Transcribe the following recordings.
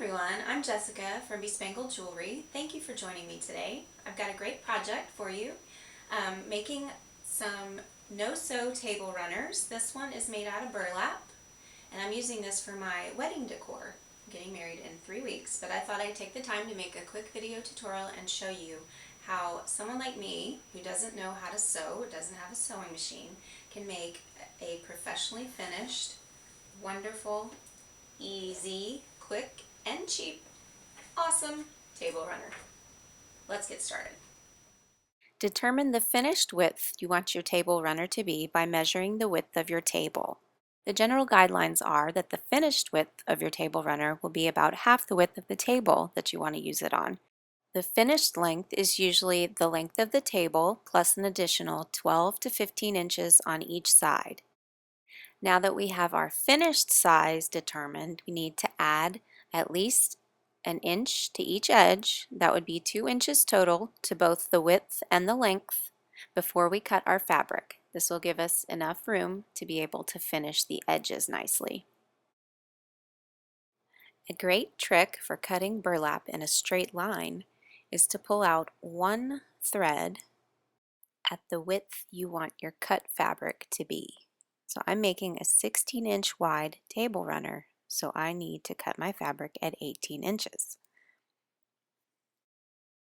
everyone, I'm Jessica from Bespangled Jewelry. Thank you for joining me today. I've got a great project for you. Making some no-sew table runners. This one is made out of burlap and I'm using this for my wedding decor. I'm getting married in 3 weeks, but I thought I'd take the time to make a quick video tutorial and show you how someone like me who doesn't know how to sew or doesn't have a sewing machine can make a professionally finished, wonderful, easy, quick, and cheap, awesome table runner. Let's get started. Determine the finished width you want your table runner to be by measuring the width of your table. The general guidelines are that the finished width of your table runner will be about half the width of the table that you want to use it on. The finished length is usually the length of the table plus an additional 12 to 15 inches on each side. Now that we have our finished size determined, we need to add at least an inch to each edge. That would be 2 inches total to both the width and the length before we cut our fabric. This will give us enough room to be able to finish the edges nicely. A great trick for cutting burlap in a straight line is to pull out one thread at the width you want your cut fabric to be. So I'm making a 16-inch wide table runner, so I need to cut my fabric at 18 inches.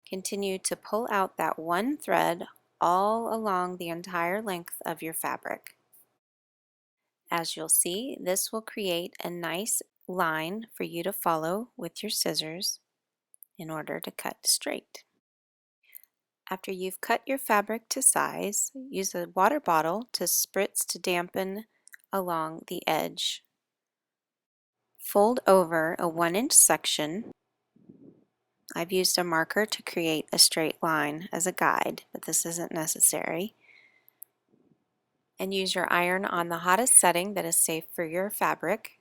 Continue to pull out that one thread all along the entire length of your fabric. As you'll see, this will create a nice line for you to follow with your scissors in order to cut straight. After you've cut your fabric to size, use a water bottle to spritz to dampen along the edge. Fold over a 1-inch section. I've used a marker to create a straight line as a guide, but this isn't necessary. And use your iron on the hottest setting that is safe for your fabric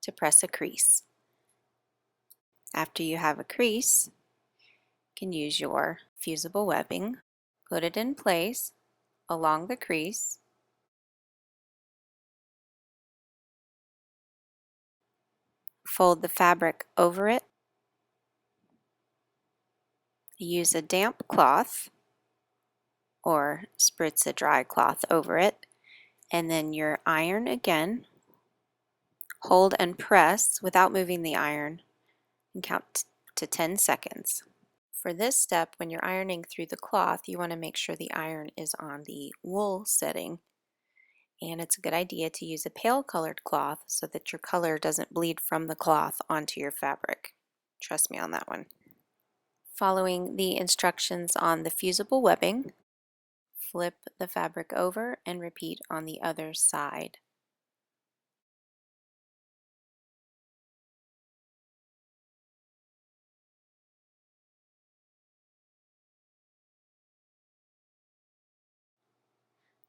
to press a crease. After you have a crease, you can use your fusible webbing, put it in place along the crease, fold the fabric over it, use a damp cloth or spritz a dry cloth over it, and then your iron again. Hold and press without moving the iron and count to 10 seconds. For this step, when you're ironing through the cloth, you want to make sure the iron is on the wool setting, and it's a good idea to use a pale colored cloth so that your color doesn't bleed from the cloth onto your fabric. Trust me on that one. Following the instructions on the fusible webbing, flip the fabric over and repeat on the other side.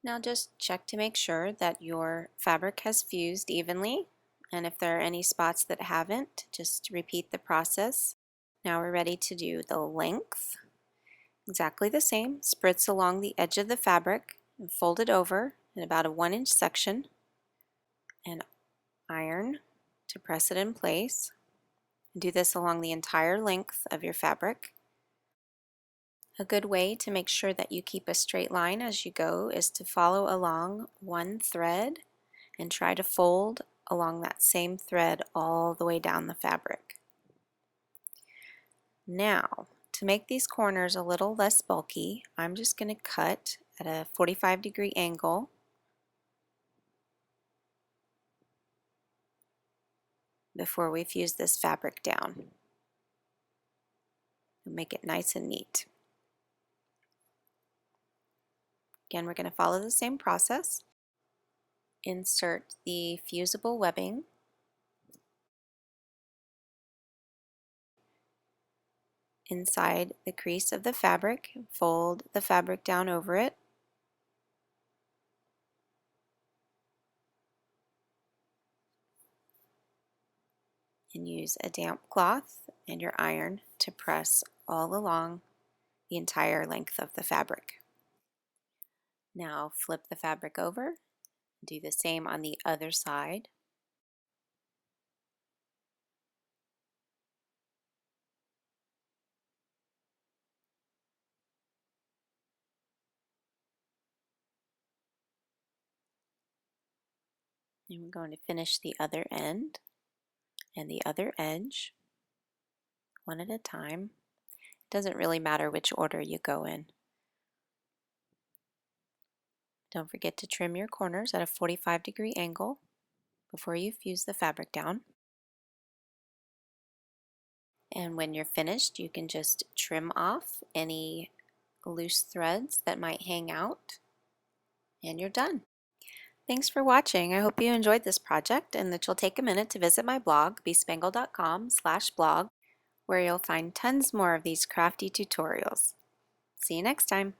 Now just check to make sure that your fabric has fused evenly, and if there are any spots that haven't, just repeat the process. Now we're ready to do the length. Exactly the same. Spritz along the edge of the fabric and fold it over in about a 1-inch section and iron to press it in place. Do this along the entire length of your fabric. A good way to make sure that you keep a straight line as you go is to follow along one thread and try to fold along that same thread all the way down the fabric. Now, to make these corners a little less bulky, I'm just going to cut at a 45-degree angle before we fuse this fabric down. Make it nice and neat. Again, we're going to follow the same process. Insert the fusible webbing inside the crease of the fabric, fold the fabric down over it, and use a damp cloth and your iron to press all along the entire length of the fabric. Now flip the fabric over, do the same on the other side. And we're going to finish the other end and the other edge one at a time. It doesn't really matter which order you go in. Don't forget to trim your corners at a 45-degree angle before you fuse the fabric down. And when you're finished, you can just trim off any loose threads that might hang out, and you're done. Thanks for watching. I hope you enjoyed this project and that you'll take a minute to visit my blog, bespangled.com/blog, where you'll find tons more of these crafty tutorials. See you next time.